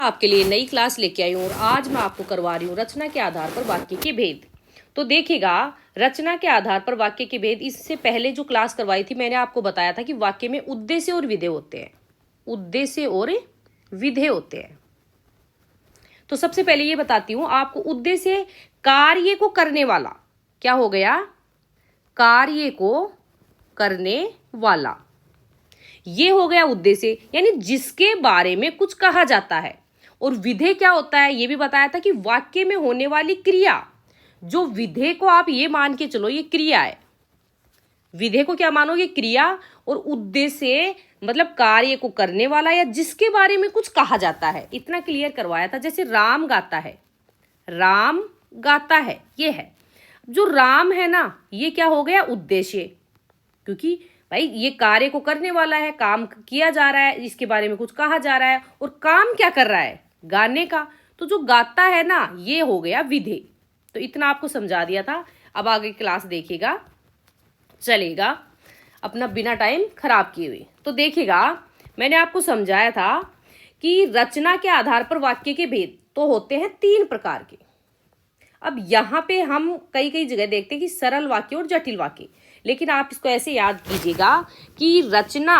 आपके लिए नई क्लास लेके आई हूँ और आज मैं आपको करवा रही हूँ रचना के आधार पर वाक्य के भेद। तो देखिएगा, रचना के आधार पर वाक्य के भेद, इससे पहले जो क्लास करवाई थी मैंने आपको बताया था कि वाक्य में उद्देश्य और विधेय होते हैं। उद्देश्य और विधेय होते हैं। तो सबसे पहले ये बताती हूँ आपको, उद्देश्य कार्य को करने वाला क्या हो गया? कार्य को करने वाला, ये हो गया उद्देश्य, यानी जिसके बारे में कुछ कहा जाता है। और विधेय क्या होता है ये भी बताया था कि वाक्य में होने वाली क्रिया। जो विधेय को आप ये मान के चलो ये क्रिया है, विधेय को क्या मानोगे? क्रिया। और उद्देश्य मतलब कार्य को करने वाला या जिसके बारे में कुछ कहा जाता है। इतना क्लियर करवाया था। जैसे राम गाता है, राम गाता है, ये है। जो राम है ना, ये क्या हो गया? उद्देश्य, क्योंकि भाई ये कार्य को करने वाला है, काम किया जा रहा है, इसके बारे में कुछ कहा जा रहा है। और काम क्या कर रहा है? गाने का। तो जो गाता है ना, ये हो गया विधेय। तो इतना आपको समझा दिया था। अब आगे क्लास देखिएगा, चलेगा अपना बिना टाइम खराब किए हुए। तो देखिएगा, मैंने आपको समझाया था कि रचना के आधार पर वाक्य के भेद तो होते हैं 3 प्रकार के। अब यहाँ पे हम कई कई जगह देखते हैं कि सरल वाक्य और जटिल वाक्य, लेकिन आप इसको ऐसे याद कीजिएगा कि रचना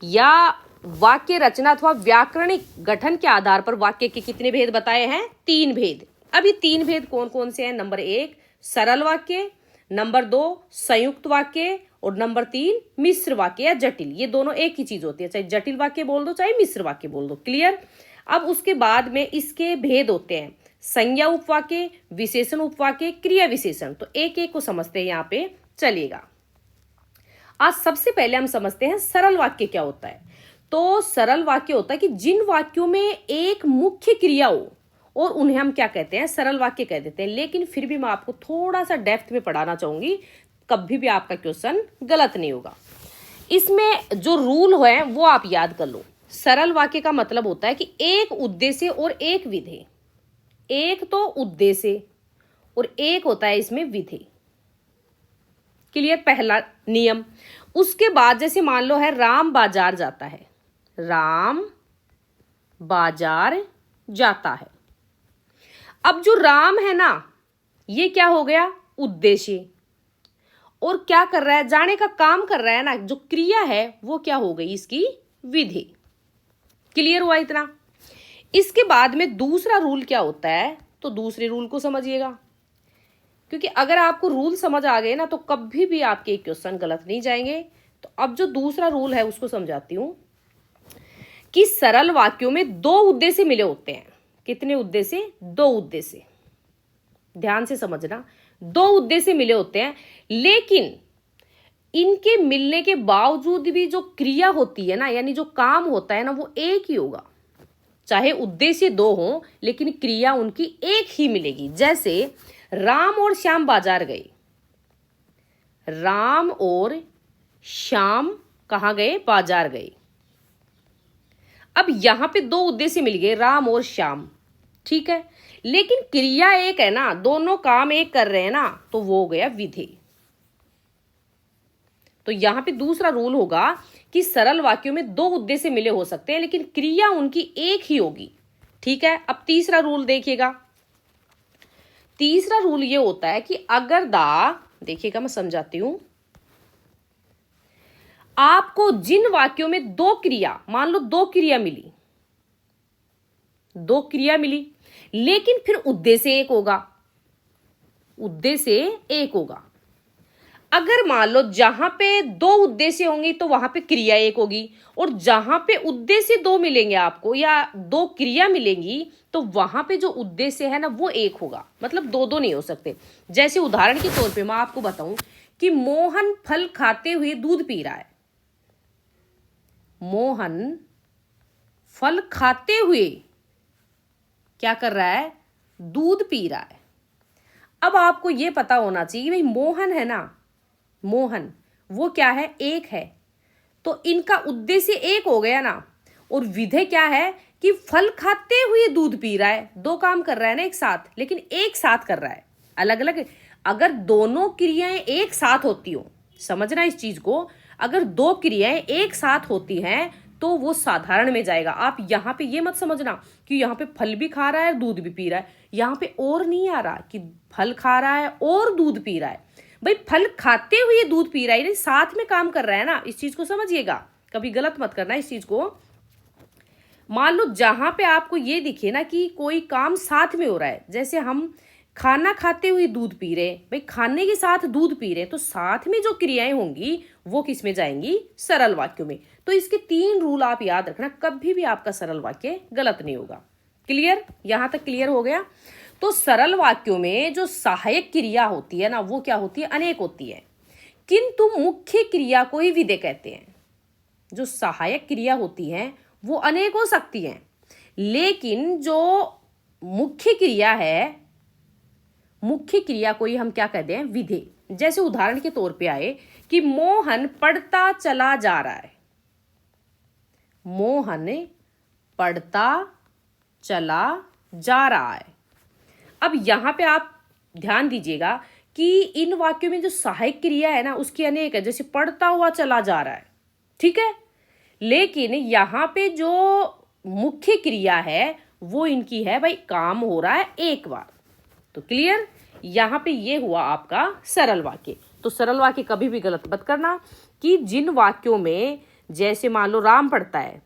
या वाक्य रचना अथवा व्याकरणिक गठन के आधार पर वाक्य के कितने भेद बताए हैं? 3 भेद। अब ये 3 भेद कौन कौन से हैं? नंबर 1 सरल वाक्य, नंबर 2 संयुक्त वाक्य, और नंबर 3 मिश्र वाक्य या जटिल। ये दोनों एक ही चीज होती है, चाहे जटिल वाक्य बोल दो चाहे मिश्र वाक्य बोल दो। क्लियर? अब उसके बाद में इसके भेद होते हैं संज्ञा उपवाक्य, विशेषण उपवाक्य, क्रिया विशेषण। तो एक एक को समझते हैं यहाँ पे, चलिएगा। आज सबसे पहले हम समझते हैं सरल वाक्य क्या होता है। तो सरल वाक्य होता है कि जिन वाक्यों में एक मुख्य क्रिया हो, और उन्हें हम क्या कहते हैं? सरल वाक्य कह देते हैं। लेकिन फिर भी मैं आपको थोड़ा सा डेप्थ में पढ़ाना चाहूंगी, कभी भी आपका क्वेश्चन गलत नहीं होगा। इसमें जो रूल है वो आप याद कर लो। सरल वाक्य का मतलब होता है कि एक उद्देश्य और एक विधेय। एक तो उद्देश्य और एक होता है इसमें विधेय। क्लियर? पहला नियम। उसके बाद जैसे मान लो है राम बाजार जाता है, राम बाजार जाता है। अब जो राम है ना, ये क्या हो गया? उद्देश्य। और क्या कर रहा है? जाने का काम कर रहा है ना, जो क्रिया है वो क्या हो गई? इसकी विधि। क्लियर हुआ इतना? इसके बाद में दूसरा रूल क्या होता है, तो दूसरे रूल को समझिएगा, क्योंकि अगर आपको रूल समझ आ गए ना तो कभी भी आपके क्वेश्चन गलत नहीं जाएंगे। तो अब जो दूसरा रूल है उसको समझाती हूं कि सरल वाक्यों में 2 उद्देश्य मिले होते हैं। कितने उद्देश्य? 2 उद्देश्य। ध्यान से समझना, 2 उद्देश्य मिले होते हैं, लेकिन इनके मिलने के बावजूद भी जो क्रिया होती है ना, यानी जो काम होता है ना, वो एक ही होगा। चाहे उद्देश्य 2 हो लेकिन क्रिया उनकी एक ही मिलेगी। जैसे राम और श्याम बाजार गए, राम और श्याम कहाँ गए? बाजार गए। अब यहां पे 2 उद्देश्य मिल गए, राम और श्याम, ठीक है, लेकिन क्रिया एक है ना, दोनों काम एक कर रहे हैं ना, तो वो हो गया विधेय। तो यहां पे दूसरा रूल होगा कि सरल वाक्यों में 2 उद्देश्य मिले हो सकते हैं लेकिन क्रिया उनकी एक ही होगी। ठीक है? अब तीसरा रूल देखिएगा। तीसरा रूल ये होता है कि अगर देखिएगा मैं समझाती हूं, आपको जिन वाक्यों में 2 क्रिया, मान लो 2 क्रिया मिली, 2 क्रिया मिली, लेकिन फिर उद्देश्य एक होगा, उद्देश्य एक होगा। अगर मान लो जहां पे 2 उद्देश्य होंगे तो वहां पे क्रिया एक होगी, और जहां पे उद्देश्य 2 मिलेंगे आपको या 2 क्रिया मिलेंगी तो वहां पे जो उद्देश्य है ना वो एक होगा। मतलब 2 नहीं हो सकते। जैसे उदाहरण के तौर पे मैं आपको बताऊं कि मोहन फल खाते हुए दूध पी रहा है। मोहन फल खाते हुए क्या कर रहा है? दूध पी रहा है। अब आपको यह पता होना चाहिए भाई, मोहन है ना, मोहन वो क्या है? एक है। तो इनका उद्देश्य एक हो गया ना, और विधेय क्या है कि फल खाते हुए दूध पी रहा है। 2 काम कर रहा है ना एक साथ, लेकिन एक साथ कर रहा है, अलग अलग। अगर दोनों क्रियाएं एक साथ होती हो, समझना इस चीज को, अगर 2 क्रियाएं एक साथ होती हैं तो वो साधारण में जाएगा। आप यहां पे ये मत समझना कि यहाँ पे फल भी खा रहा है और दूध भी पी रहा है। यहाँ पे और नहीं आ रहा कि फल खा रहा है और दूध पी रहा है। भाई फल खाते हुए दूध पी रहा है, साथ में काम कर रहा है ना, इस चीज को समझिएगा, कभी गलत मत करना इस चीज को। मान लो जहां पे आपको ये दिखे ना कि कोई काम साथ में हो रहा है, जैसे हम खाना खाते हुए दूध पी रहे हैं, भाई खाने के साथ दूध पी रहे हैं, तो साथ में जो क्रियाएं होंगी वो किस में जाएंगी, सरल वाक्यों में। तो इसके 3 रूल आप याद रखना, कभी भी आपका सरल वाक्य गलत नहीं होगा। क्लियर, यहां तक क्लियर हो गया। तो सरल वाक्यों में जो सहायक क्रिया होती है ना, वो क्या होती है, अनेक होती है, किंतु मुख्य क्रिया को ही विधेय कहते हैं। जो सहायक क्रिया होती है वो अनेक हो सकती है, लेकिन जो मुख्य क्रिया है, मुख्य क्रिया को ही हम क्या कहते हैं, विधेय। जैसे उदाहरण के तौर पे आए कि मोहन पढ़ता चला जा रहा है, मोहन पढ़ता चला जा रहा है। अब यहां पे आप ध्यान दीजिएगा कि इन वाक्यों में जो सहायक क्रिया है ना, उसकी अनेक है, जैसे पढ़ता हुआ चला जा रहा है, ठीक है, लेकिन यहां पे जो मुख्य क्रिया है वो इनकी है, भाई काम हो रहा है एक बार। तो क्लियर, यहां पे ये हुआ आपका सरल वाक्य। तो सरल वाक्य कभी भी गलत मत करना कि जिन वाक्यों में, जैसे मान लो राम पढ़ता है,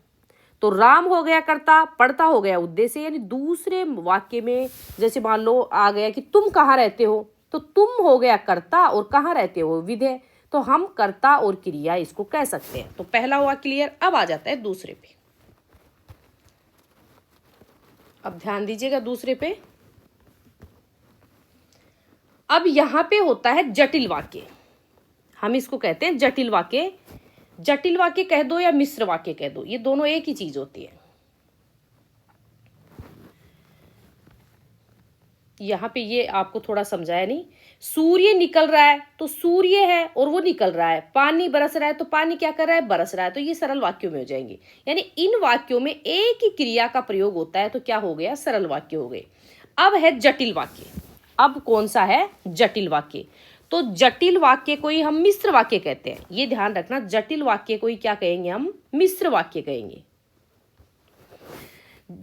तो राम हो गया कर्ता, पढ़ता हो गया उद्देश्य, यानी दूसरे वाक्य में जैसे मान लो आ गया कि तुम कहाँ रहते हो, तो तुम हो गया कर्ता और कहाँ रहते हो विधेय, तो हम कर्ता और क्रिया इसको कह सकते हैं। तो पहला हुआ क्लियर। अब आ जाता है दूसरे पे। अब ध्यान दीजिएगा दूसरे पे। अब यहां पे होता है जटिल वाक्य, हम इसको कहते हैं जटिल वाक्य। जटिल वाक्य कह दो या मिश्र वाक्य कह दो, ये दोनों एक ही चीज होती है। यहां पे ये आपको थोड़ा समझाया नहीं, सूर्य निकल रहा है तो सूर्य है और वो निकल रहा है, पानी बरस रहा है तो पानी क्या कर रहा है, बरस रहा है। तो ये सरल वाक्यों में हो जाएंगे, यानी इन वाक्यों में एक ही क्रिया का प्रयोग होता है, तो क्या हो गया, सरल वाक्य हो गए। अब है जटिल वाक्य। अब कौन सा है, जटिल वाक्य। तो जटिल वाक्य को ही हम मिश्र वाक्य कहते हैं, ये ध्यान रखना, जटिल वाक्य को ही क्या कहेंगे, हम मिश्र वाक्य कहेंगे।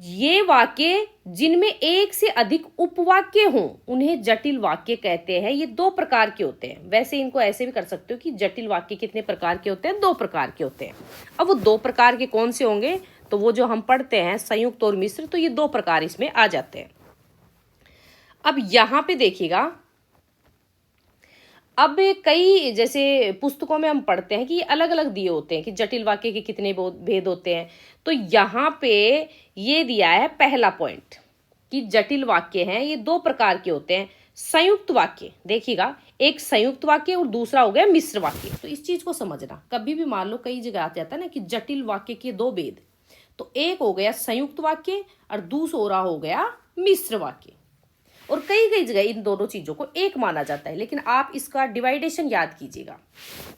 ये वाक्य जिनमें एक से अधिक उपवाक्य हों उन्हें जटिल वाक्य कहते हैं। ये 2 प्रकार के होते हैं, वैसे इनको ऐसे भी कर सकते हो कि जटिल वाक्य कितने प्रकार के होते हैं, 2 प्रकार के होते हैं। अब वो 2 प्रकार के कौन से होंगे, तो वो जो हम पढ़ते हैं संयुक्त और मिश्र, तो ये 2 प्रकार इसमें आ जाते हैं। अब यहां पे देखिएगा, अब कई जैसे पुस्तकों में हम पढ़ते हैं कि अलग अलग दिए होते हैं कि जटिल वाक्य के कितने भेद होते हैं। तो यहाँ पे ये दिया है पहला पॉइंट कि जटिल वाक्य हैं ये 2 प्रकार के होते हैं। संयुक्त वाक्य देखिएगा, एक संयुक्त वाक्य और दूसरा हो गया मिश्र वाक्य। तो इस चीज को समझना, कभी भी मान लो कई जगह आ जाता है ना कि जटिल वाक्य के 2 भेद, तो एक हो गया संयुक्त वाक्य और दूसरा हो गया मिश्र वाक्य। और कई कई जगह इन दोनों चीजों को एक माना जाता है, लेकिन आप इसका डिवाइडेशन याद कीजिएगा।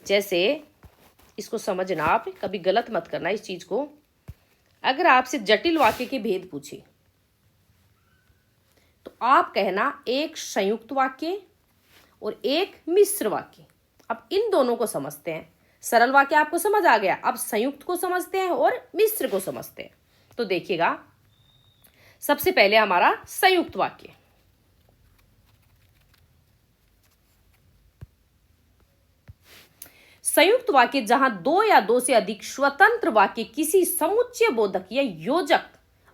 जैसे इसको समझना, आप कभी गलत मत करना इस चीज को। अगर आपसे जटिल वाक्य के भेद पूछे तो आप कहना एक संयुक्त वाक्य और एक मिश्र वाक्य। अब इन दोनों को समझते हैं, सरल वाक्य आपको समझ आ गया, अब संयुक्त को समझते हैं और मिश्र को समझते हैं। तो देखिएगा, सबसे पहले हमारा संयुक्त वाक्य। संयुक्त वाक्य जहां 2 या 2 से अधिक स्वतंत्र वाक्य किसी समुच्चय बोधक या योजक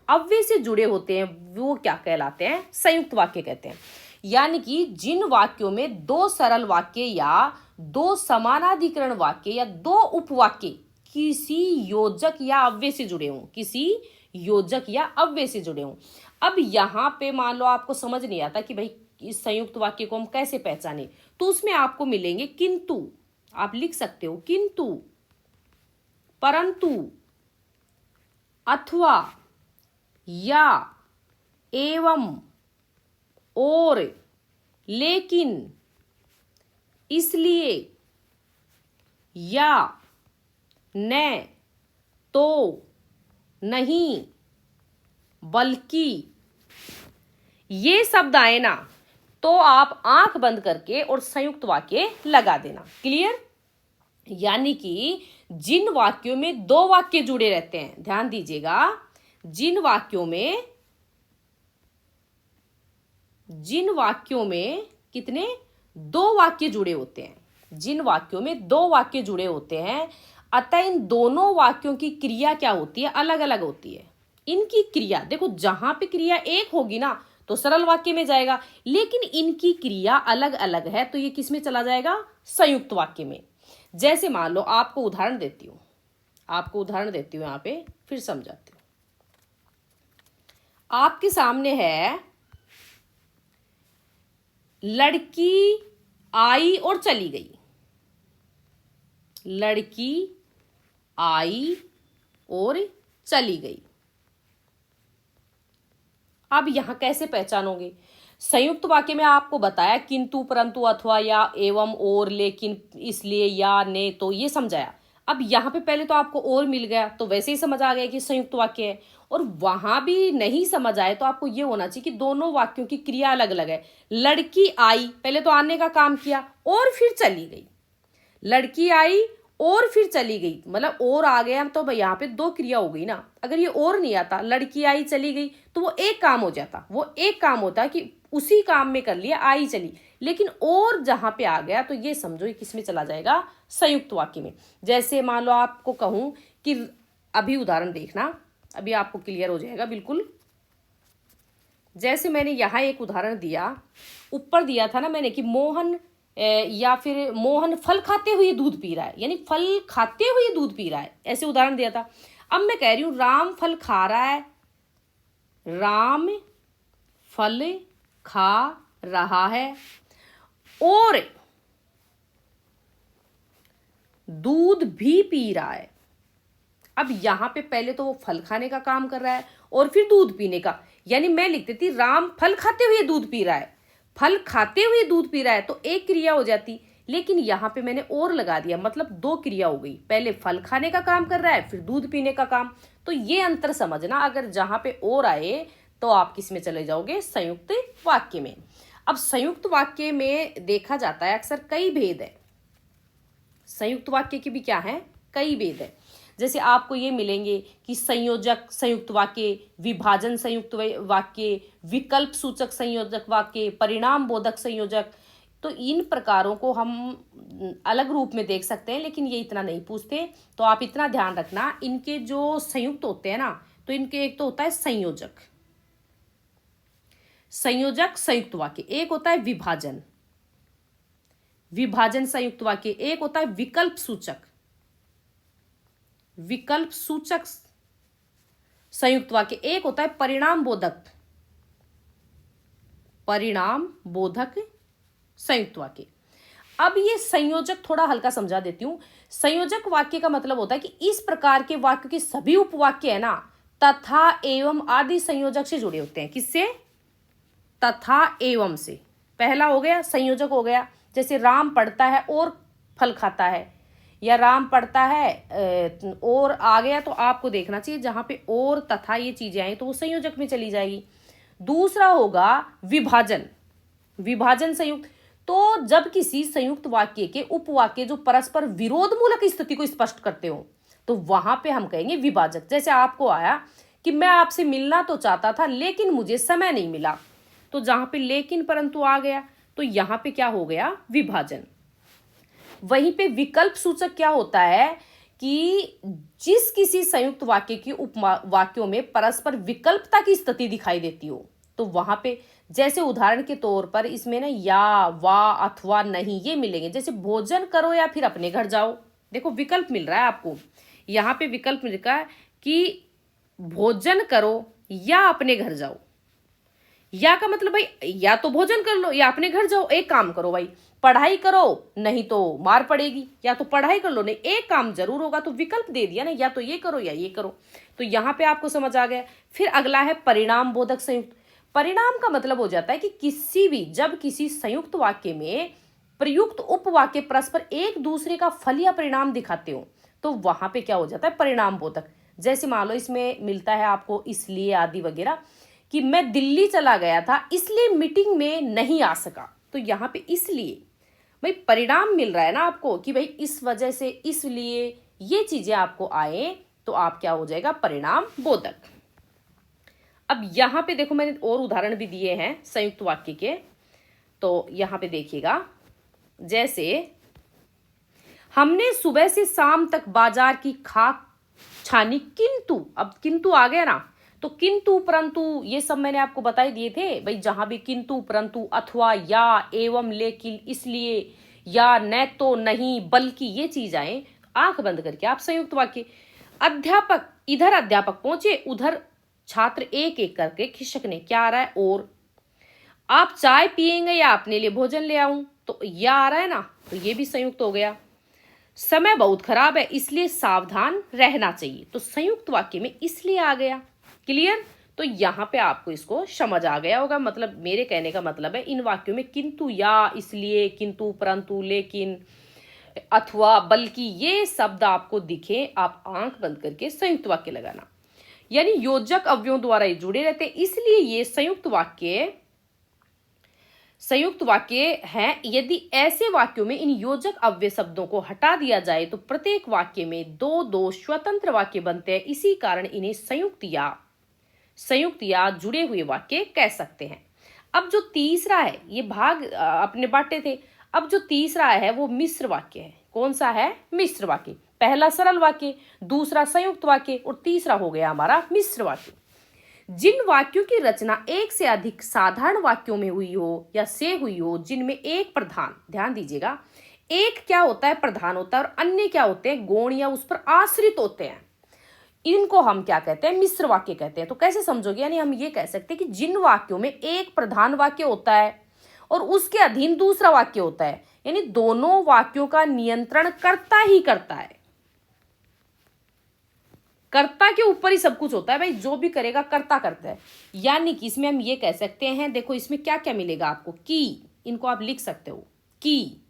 अव्यय से जुड़े होते हैं, वो क्या कहलाते हैं, संयुक्त वाक्य कहते हैं। यानी कि जिन वाक्यों में 2 सरल वाक्य या 2 समानाधिकरण वाक्य या 2 उपवाक्य किसी योजक या अव्यय से जुड़े हों, किसी योजक या अव्यय से जुड़े हों। अब यहां पे मान लो आपको समझ नहीं आता कि भाई इस संयुक्त वाक्य को हम कैसे पहचाने, तो उसमें आपको मिलेंगे किंतु, आप लिख सकते हो किंतु, परंतु, अथवा, या, एवं, और, लेकिन, इसलिए, या, न, तो, नहीं, बल्कि। ये शब्द आए ना तो आप आंख बंद करके और संयुक्त वाक्य लगा देना। क्लियर, यानी कि जिन वाक्यों में 2 वाक्य जुड़े रहते हैं, ध्यान दीजिएगा, जिन वाक्यों में जिन वाक्यों में कितने, 2 वाक्य जुड़े होते हैं, जिन वाक्यों में 2 वाक्य जुड़े होते हैं, अतः इन दोनों वाक्यों की क्रिया क्या होती है, अलग अलग होती है। इनकी क्रिया देखो, जहां पे क्रिया एक होगी ना तो सरल वाक्य में जाएगा, लेकिन इनकी क्रिया अलग अलग है तो ये किस में चला जाएगा, संयुक्त वाक्य में। जैसे मान लो, आपको उदाहरण देती हूं, यहां पे फिर समझाती हूं। आपके सामने है, लड़की आई और चली गई, लड़की आई और चली गई। अब यहां कैसे पहचानोगे, संयुक्त वाक्य में आपको बताया किंतु, परंतु, अथवा, या, एवं, और, लेकिन, इसलिए, या, ने, तो ये समझाया। अब यहां पे पहले तो आपको और मिल गया तो वैसे ही समझ आ गया कि संयुक्त वाक्य है, और वहां भी नहीं समझ आए तो आपको ये होना चाहिए कि दोनों वाक्यों की क्रिया अलग अलग है। लड़की आई, पहले तो आने का काम किया और फिर चली गई, लड़की आई और फिर चली गई, मतलब और आ गया तो यहाँ पे 2 क्रिया हो गई ना। अगर ये और नहीं आता, लड़की आई चली गई, तो वो एक काम हो जाता, वो एक काम होता कि उसी काम में कर लिया, आई चली। लेकिन और जहां पे आ गया तो ये समझो ये किस में चला जाएगा, संयुक्त वाक्य में। जैसे मान लो आपको कहूं कि, अभी उदाहरण देखना, अभी आपको क्लियर हो जाएगा बिल्कुल। जैसे मैंने यहाँ एक उदाहरण दिया, ऊपर दिया था ना मैंने कि मोहन या फिर मोहन फल खाते हुए दूध पी रहा है, यानी फल खाते हुए दूध पी रहा है, ऐसे उदाहरण दिया था। अब मैं कह रही हूं राम फल खा रहा है, राम फल खा रहा है और दूध भी पी रहा है। अब यहां पे पहले तो वो फल खाने का काम कर रहा है और फिर दूध पीने का, यानी मैं लिख देती राम फल खाते हुए दूध पी रहा है, फल खाते हुए दूध पी रहा है, तो एक क्रिया हो जाती। लेकिन यहां पे मैंने और लगा दिया, मतलब 2 क्रिया हो गई, पहले फल खाने का काम कर रहा है फिर दूध पीने का काम। तो ये अंतर समझना, अगर जहां पे और आए तो आप किस में चले जाओगे, संयुक्त वाक्य में। अब संयुक्त वाक्य में देखा जाता है अक्सर कई भेद है, संयुक्त वाक्य के भी क्या है, कई भेद है। जैसे आपको ये मिलेंगे कि संयोजक संयुक्त वाक्य, विभाजन संयुक्त वाक्य, विकल्प सूचक संयोजक वाक्य, परिणाम बोधक संयोजक। तो इन प्रकारों को हम अलग रूप में देख सकते हैं, लेकिन ये इतना नहीं पूछते। तो आप इतना ध्यान रखना, इनके जो संयुक्त होते हैं ना, तो इनके एक तो होता है संयोजक, संयोजक संयुक्त वाक्य, एक होता है विभाजन, विभाजन संयुक्त वाक्य, एक होता है विकल्प सूचक, विकल्प सूचक संयुक्त वाक्य, एक होता है परिणाम बोधक, परिणाम बोधक संयुक्त वाक्य। अब ये संयोजक थोड़ा हल्का समझा देती हूं। संयोजक वाक्य का मतलब होता है कि इस प्रकार के वाक्य के सभी उपवाक्य है ना, तथा, एवं आदि संयोजक से जुड़े होते हैं। किससे, तथा एवं से। पहला हो गया संयोजक हो गया, जैसे राम पढ़ता है और फल खाता है, या राम पढ़ता है और आ गया, तो आपको देखना चाहिए जहां पे और तथा ये चीजें आई तो वो संयोजक में चली जाएगी। दूसरा होगा विभाजन, विभाजन संयुक्त। तो जब किसी संयुक्त वाक्य के उपवाक्य जो परस्पर विरोध मूलक स्थिति को स्पष्ट करते हो तो वहां पे हम कहेंगे विभाजक। जैसे आपको आया कि मैं आपसे मिलना तो चाहता था लेकिन मुझे समय नहीं मिला, तो जहां पे लेकिन परंतु आ गया तो यहां पे क्या हो गया, विभाजन। वहीं पे विकल्प सूचक क्या होता है कि जिस किसी संयुक्त वाक्य की उपवाक्यों में परस्पर विकल्पता की स्थिति दिखाई देती हो, तो वहां पे जैसे उदाहरण के तौर पर इसमें ना या, वा, अथवा, नहीं ये मिलेंगे। जैसे भोजन करो या फिर अपने घर जाओ, देखो विकल्प मिल रहा है आपको, यहाँ पे विकल्प मिल रहा है कि भोजन करो या अपने घर जाओ। या का मतलब भाई या तो भोजन कर लो या अपने घर जाओ, एक काम करो भाई, पढ़ाई करो नहीं तो मार पड़ेगी, या तो पढ़ाई कर लो नहीं एक काम जरूर होगा, तो विकल्प दे दिया ना, या तो ये करो या ये करो। तो यहाँ पे आपको समझ आ गया। फिर अगला है परिणाम बोधक संयुक्त। परिणाम का मतलब हो जाता है कि किसी भी, जब किसी संयुक्त वाक्य में प्रयुक्त उपवाक्य परस्पर एक दूसरे का फल या परिणाम दिखाते हो तो वहां पे क्या हो जाता है, परिणाम बोधक। जैसे मान लो इसमें मिलता है आपको इसलिए आदि वगैरह, कि मैं दिल्ली चला गया था इसलिए मीटिंग में नहीं आ सका, तो यहाँ पे इसलिए भाई परिणाम मिल रहा है ना आपको कि भाई इस वजह से, इसलिए ये चीजें आपको आए तो आप क्या हो जाएगा, परिणाम बोधक। अब यहाँ पे देखो मैंने और उदाहरण भी दिए हैं संयुक्त वाक्य के, तो यहाँ पे देखिएगा, जैसे हमने सुबह से शाम तक बाजार की खाक छानी, किंतु, अब किंतु आ गया ना, तो किंतु परंतु ये सब मैंने आपको बता ही दिए थे भाई, जहां भी किंतु परंतु अथवा या एवं लेकिन इसलिए या न तो नहीं बल्कि ये चीज आए, आंख बंद करके आप संयुक्त वाक्य। अध्यापक, इधर अध्यापक पहुंचे, उधर छात्र एक एक करके खिसकने, क्या आ रहा है और। आप चाय पिएंगे या अपने लिए भोजन ले आऊं, तो यह आ रहा है ना, तो ये भी संयुक्त हो गया। समय बहुत खराब है इसलिए सावधान रहना चाहिए, तो संयुक्त वाक्य में इसलिए आ गया। क्लियर? तो यहां पे आपको इसको समझ आ गया होगा, मतलब मेरे कहने का मतलब है इन वाक्यों में किंतु या इसलिए, किंतु परंतु लेकिन अथवा बल्कि ये शब्द आपको दिखे, आप आंख बंद करके संयुक्त वाक्य लगाना। यानी योजक अवयवों द्वारा ये जुड़े रहते हैं, इसलिए ये संयुक्त वाक्य है। यदि ऐसे वाक्यों में इन योजक अव्यय शब्दों को हटा दिया जाए तो प्रत्येक वाक्य में दो दो स्वतंत्र वाक्य बनते हैं, इसी कारण इन्हें संयुक्त या जुड़े हुए वाक्य कह सकते हैं। अब जो तीसरा है, ये भाग अपने बांटे थे, अब जो तीसरा है वो मिश्र वाक्य है। कौन सा है? मिश्र वाक्य। पहला सरल वाक्य, दूसरा संयुक्त वाक्य और तीसरा हो गया हमारा मिश्र वाक्य। जिन वाक्यों की रचना एक से अधिक साधारण वाक्यों में हुई हो या से हुई हो, जिनमें एक प्रधान, ध्यान दीजिएगा, एक क्या होता है? प्रधान होता है, और अन्य क्या होते हैं? गौण या उस पर आश्रित होते हैं। इनको हम क्या कहते हैं? मिश्र वाक्य कहते हैं। तो कैसे समझोगे? यानी हम ये कह सकते हैं कि जिन वाक्यों में एक प्रधान वाक्य होता है और उसके अधीन दूसरा वाक्य होता है, यानी दोनों वाक्यों का नियंत्रण कर्ता ही करता है। कर्ता के ऊपर ही सब कुछ होता है भाई, जो भी करेगा कर्ता करता है। यानी कि इसमें हम ये कह सकते हैं, देखो इसमें क्या क्या मिलेगा आपको, कि, इनको आप लिख सकते हो, कि,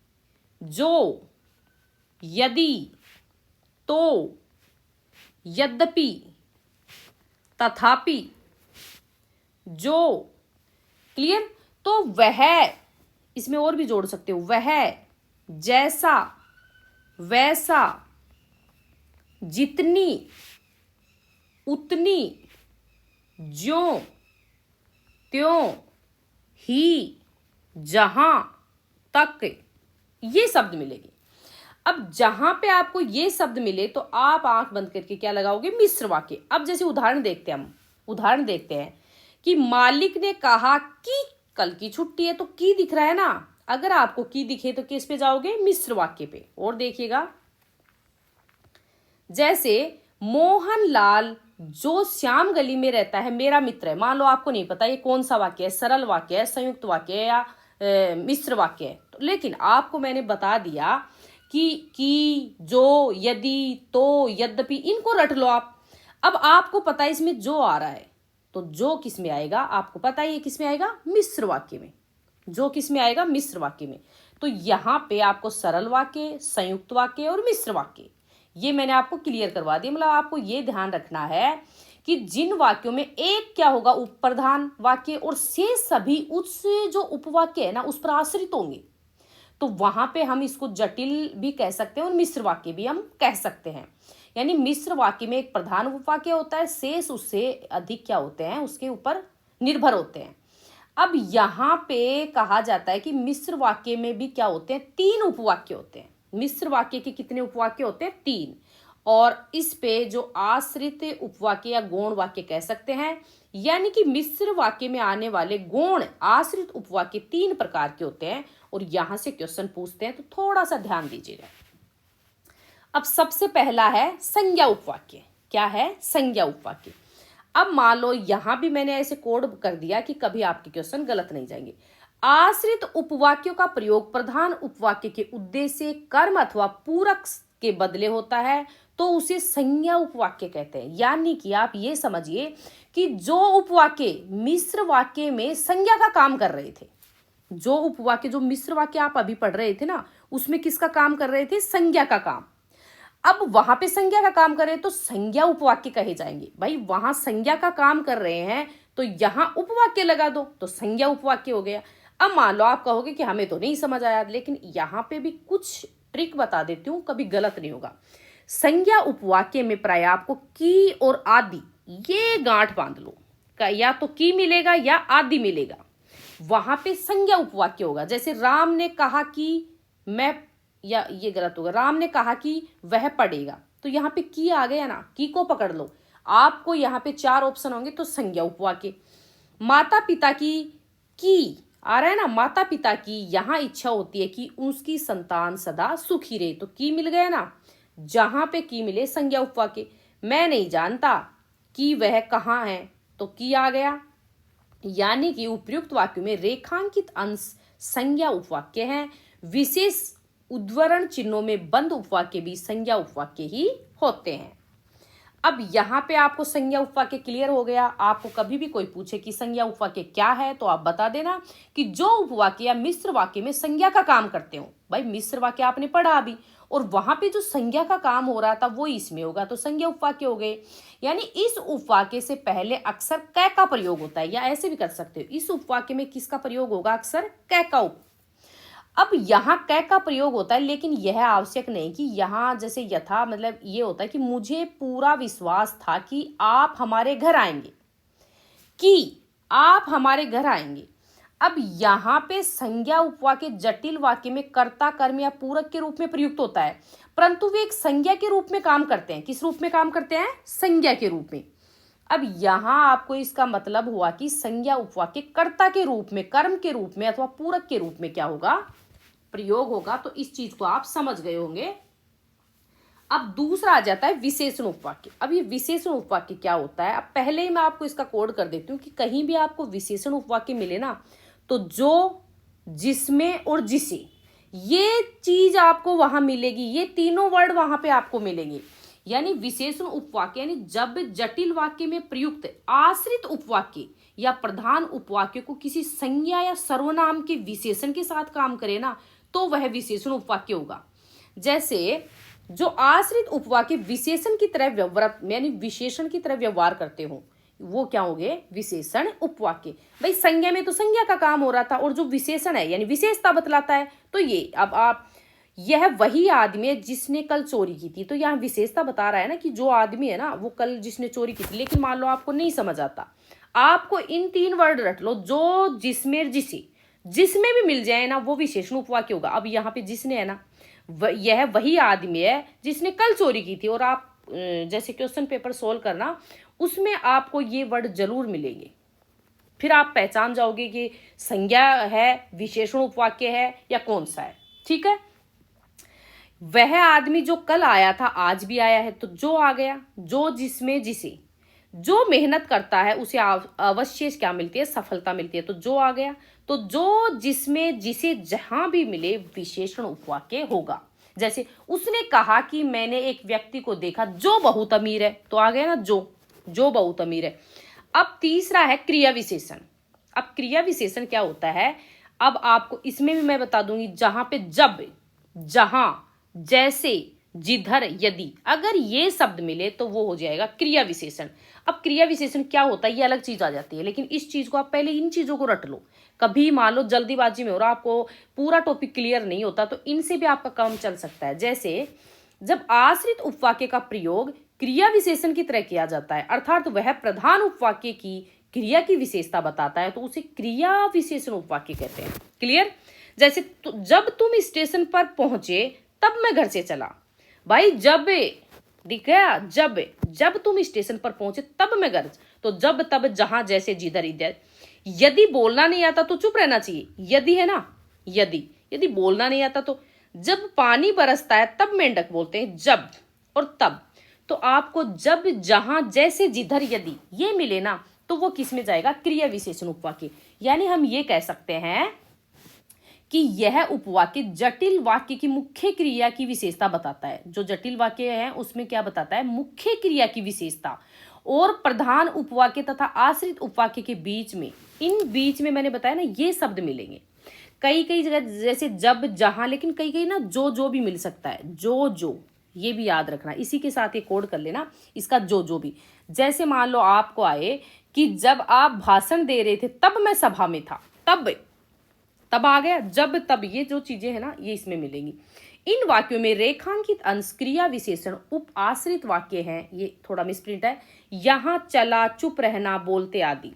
जो, यदि, तो, यद्यपि, तथापि, जो। क्लियर? तो वह, इसमें और भी जोड़ सकते हो, वह, जैसा, वैसा, जितनी, उतनी, ज्यों त्यों, ही, जहां तक, ये शब्द मिलेंगे। अब जहां पे आपको ये शब्द मिले तो आप आंख बंद करके क्या लगाओगे? मिश्र वाक्य। अब जैसे उदाहरण देखते हैं, हम उदाहरण देखते हैं कि मालिक ने कहा कि कल की छुट्टी है, तो की दिख रहा है ना, अगर आपको की दिखे तो किस पे जाओगे? मिश्र वाक्य पे। और देखिएगा, जैसे मोहनलाल जो श्याम गली में रहता है मेरा मित्र है। मान लो आपको नहीं पता ये कौन सा वाक्य है, सरल वाक्य है, संयुक्त वाक्य है या मिश्र वाक्य है, तो लेकिन आपको मैंने बता दिया कि, जो, यदि, तो, यद्यपि, इनको रट लो आप। अब आपको पता है इसमें जो आ रहा है, तो जो किस में आएगा? आपको पता है ये किस में आएगा? मिश्र वाक्य में। जो किस में आएगा? मिश्र वाक्य में। तो यहां पे आपको सरल वाक्य, संयुक्त वाक्य और मिश्र वाक्य, ये मैंने आपको क्लियर करवा दिया। मतलब आपको ये ध्यान रखना है कि जिन वाक्यों में एक क्या होगा? उपप्रधान वाक्य, और से सभी उस जो उपवाक्य है ना उस पर आश्रित होंगे, तो वहां पे हम इसको जटिल भी कह सकते हैं और मिश्र वाक्य भी हम कह सकते हैं। यानी मिश्र वाक्य में एक प्रधान उपवाक्य होता है, शेष उससे अधिक क्या होते हैं? उसके ऊपर निर्भर होते हैं। अब यहाँ पे कहा जाता है कि मिश्र वाक्य में भी क्या होते हैं? 3 उपवाक्य होते हैं। मिश्र वाक्य के कितने उपवाक्य होते हैं? 3। और इस पे जो आश्रित उपवाक्य या गौण वाक्य कह सकते हैं, यानी कि मिश्र वाक्य में आने वाले गौण आश्रित उपवाक्य 3 प्रकार के होते हैं। और यहां से क्वेश्चन पूछते हैं, तो थोड़ा सा ध्यान दीजिएगा। अब सबसे पहला है संज्ञा उपवाक्य। क्या है? संज्ञा उपवाक्य। अब मान लो यहां भी मैंने ऐसे कोड कर दिया कि कभी आपके क्वेश्चन गलत नहीं जाएंगे। आश्रित उपवाक्यों का प्रयोग प्रधान उपवाक्य के उद्देश्य, कर्म अथवा पूरक के बदले होता है, तो उसे संज्ञा उपवाक्य कहते हैं। यानी कि आप ये समझिए कि जो उपवाक्य मिश्र वाक्य में संज्ञा का काम कर रहे थे, जो उपवाक्य, जो मिश्र वाक्य आप अभी पढ़ रहे थे ना, उसमें किसका काम कर रहे थे? संज्ञा का काम। अब वहां पे संज्ञा का काम कर रहे हैं तो संज्ञा उपवाक्य कहे जाएंगे। भाई वहां संज्ञा का काम कर रहे हैं तो यहां उपवाक्य लगा दो, तो संज्ञा उपवाक्य हो गया। अब मान लो आप कहोगे कि हमें तो नहीं समझ आया, लेकिन यहां पे भी कुछ ट्रिक बता देती हूं, कभी गलत नहीं होगा। संज्ञा उपवाक्य में प्राय आपको की और आदि, ये गांठ बांध लो। या तो की मिलेगा या आदि मिलेगा, वहां पे संज्ञा उपवाक्य होगा। जैसे राम ने कहा कि मैं, या ये गलत होगा, राम ने कहा कि वह पढ़ेगा, तो यहाँ पे की आ गया ना, की को पकड़ लो। आपको यहाँ पे 4 ऑप्शन होंगे तो संज्ञा उपवाक्य। माता पिता की आ रहा है ना, माता पिता की यहाँ इच्छा होती है कि उसकी संतान सदा सुखी रहे, तो की मिल गया ना। जहां पे की मिले संज्ञा उपवाक्य। मैं नहीं जानता कि वह कहाँ है, तो की आ गया। यानी कि उपयुक्त वाक्य में रेखांकित अंश संज्ञा उपवाक्य है। विशेष उद्धरण चिन्हों में बंद उपवाक्य भी संज्ञा उपवाक्य ही होते हैं। अब यहाँ पे आपको संज्ञा उपवाक्य क्लियर हो गया। आपको कभी भी कोई पूछे कि संज्ञा उपवाक्य क्या है, तो आप बता देना कि जो उपवाक्य या मिश्र वाक्य में संज्ञा का काम करते हो। भाई मिश्र वाक्य आपने पढ़ा अभी, और वहां पे जो संज्ञा का काम हो रहा था वो इसमें होगा, तो संज्ञा उपवाक्य हो गए। यानी इस उपवाक्य से पहले अक्सर कै का प्रयोग होता है, या ऐसे भी कर सकते हो, इस उपवाक्य में किसका प्रयोग होगा, अक्सर कै का। अब यहाँ कै का प्रयोग होता है, लेकिन यह आवश्यक नहीं कि यहाँ जैसे यथा, मतलब ये होता है कि मुझे पूरा विश्वास था कि आप हमारे घर आएंगे, कि आप हमारे घर आएंगे। अब यहाँ पे संज्ञा उपवाक्य जटिल वाक्य में कर्ता कर्म या पूरक के रूप में प्रयुक्त होता है, परंतु वे एक संज्ञा के रूप में काम करते हैं। किस रूप में काम करते हैं, संज्ञा के रूप में। अब यहाँ आपको इसका मतलब हुआ कि संज्ञा उपवाक्य कर्ता के रूप में, कर्म के रूप में अथवा पूरक के रूप में क्या होगा, प्रयोग होगा। तो इस चीज को आप समझ गए होंगे। अब दूसरा आ जाता है विशेषण उपवाक्य। अब ये विशेषण उपवाक्य क्या होता है, अब पहले ही मैं आपको इसका कोड कर देती हूँ कि कहीं भी आपको विशेषण उपवाक्य मिले ना, तो जो, जिसमें और जिसे, ये चीज आपको वहां मिलेगी, ये तीनों वर्ड वहां पे आपको मिलेंगे। यानी विशेषण उपवाक्य यानी जब जटिल वाक्य में प्रयुक्त आश्रित उपवाक्य या प्रधान उपवाक्य को किसी संज्ञा या सर्वनाम के विशेषण के साथ काम करे ना, तो वह विशेषण उपवाक्य होगा। जैसे जो आश्रित उपवाक्य विशेषण की तरह व्यवहार, यानी विशेषण की तरह व्यवहार करते हो, वो क्या हो गए, विशेषण उपवाक्य। भाई संज्ञा में तो संज्ञा का काम हो रहा था, और जो विशेषण है यानी विशेषता बतलाता है, तो ये अब आप, यह वही आदमी है जिसने कल चोरी की थी, तो यहाँ विशेषता बता रहा है ना कि जो आदमी है ना वो कल जिसने चोरी की थी। लेकिन मान लो आपको नहीं समझ आता, आपको इन 3 वर्ड रट लो, जो, जिसमें, जिसे, जिसमें भी मिल जाए ना वो विशेषण उपवाक्य होगा। अब यहाँ पे जिसने है ना, यह वही आदमी है जिसने कल चोरी की थी, और आप जैसे क्वेश्चन पेपर सोल्व करना, उसमें आपको ये वर्ड जरूर मिलेंगे। फिर आप पहचान जाओगे कि संज्ञा है, विशेषण उपवाक्य है, या कौन सा है। ठीक है, वह आदमी जो कल आया था आज भी आया है, तो जो आ गया। जो, जिसमें, जिसे, जो मेहनत करता है उसे अवश्य क्या मिलती है, सफलता मिलती है, तो जो आ गया। तो जो, जिसमें, जिसे जहां भी मिले विशेषण उपवाक्य होगा। जैसे उसने कहा कि मैंने एक व्यक्ति को देखा जो बहुत अमीर है, तो आ गया ना जो बहुत अमीर है। अब तीसरा है क्रिया विशेषण। अब क्रिया विशेषण क्या होता है, अब आपको इसमें भी मैं बता दूंगी। जहां पे जब, जहां, जैसे, जिधर, यदि, अगर ये शब्द मिले तो वो हो जाएगा क्रिया विशेषण। अब क्रिया विशेषण क्या होता है, ये अलग चीज आ जाती है, लेकिन इस चीज को आप पहले इन चीजों को रट लो। कभी मान लो जल्दीबाजी में हो रहा, आपको पूरा टॉपिक क्लियर नहीं होता, तो इनसे भी आपका काम चल सकता है। जैसे जब आश्रित उपवाक्य का प्रयोग क्रिया विशेषण की तरह किया जाता है, अर्थात वह प्रधान उपवाक्य की क्रिया की विशेषता बताता है, तो उसे क्रिया विशेषण उपवाक्य कहते हैं। क्लियर। जैसे जब तुम स्टेशन पर पहुंचे तब मैं घर से चला। भाई जब, दिख गया, जब तुम स्टेशन पर पहुंचे तब मैं घर, तो जब, तब, जहां, जैसे, जिधर, इधर। यदि बोलना नहीं आता तो चुप रहना चाहिए, यदि है ना, यदि बोलना नहीं आता तो जब पानी बरसता है तब मेंढक बोलते हैं, जब और तब। तो आपको जब, जहां, जैसे, जिधर, यदि ये मिले ना, तो वो किस में जाएगा, क्रिया विशेषण उपवाक्य। यानी हम ये कह सकते हैं कि यह उपवाक्य जटिल वाक्य की मुख्य क्रिया की विशेषता बताता है। जो जटिल वाक्य है उसमें क्या बताता है, मुख्य क्रिया की विशेषता। और प्रधान उपवाक्य तथा आश्रित उपवाक्य के बीच में, इन बीच में मैंने बताया ना ये शब्द मिलेंगे। कई कई जगह जैसे जब, जहां, लेकिन कई कई ना जो भी मिल सकता है, जो, ये भी याद रखना। इसी के साथ ये कोड कर लेना इसका, जो भी। जैसे मान लो आपको आए कि जब आप भाषण दे रहे थे तब मैं सभा में था, तब आ गया, जब, तब, ये जो चीजें है ना ये इसमें मिलेंगी। इन वाक्यों में रेखांकित अंश क्रिया विशेषण उप आश्रित वाक्य हैं। ये थोड़ा मिसप्रिंट है। यहाँ, चला, चुप रहना, बोलते आदि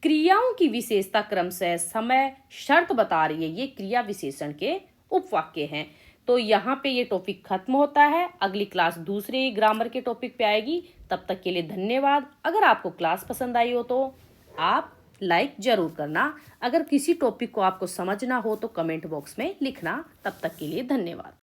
क्रियाओं की विशेषता क्रमशः समय शर्त बता रही है। ये क्रिया विशेषण के उपवाक्य हैं। तो यहाँ पे ये टॉपिक खत्म होता है। अगली क्लास दूसरे ग्रामर के टॉपिक पे आएगी। तब तक के लिए धन्यवाद। अगर आपको क्लास पसंद आई हो तो आप लाइक जरूर करना। अगर किसी टॉपिक को आपको समझना हो तो कमेंट बॉक्स में लिखना। तब तक के लिए धन्यवाद।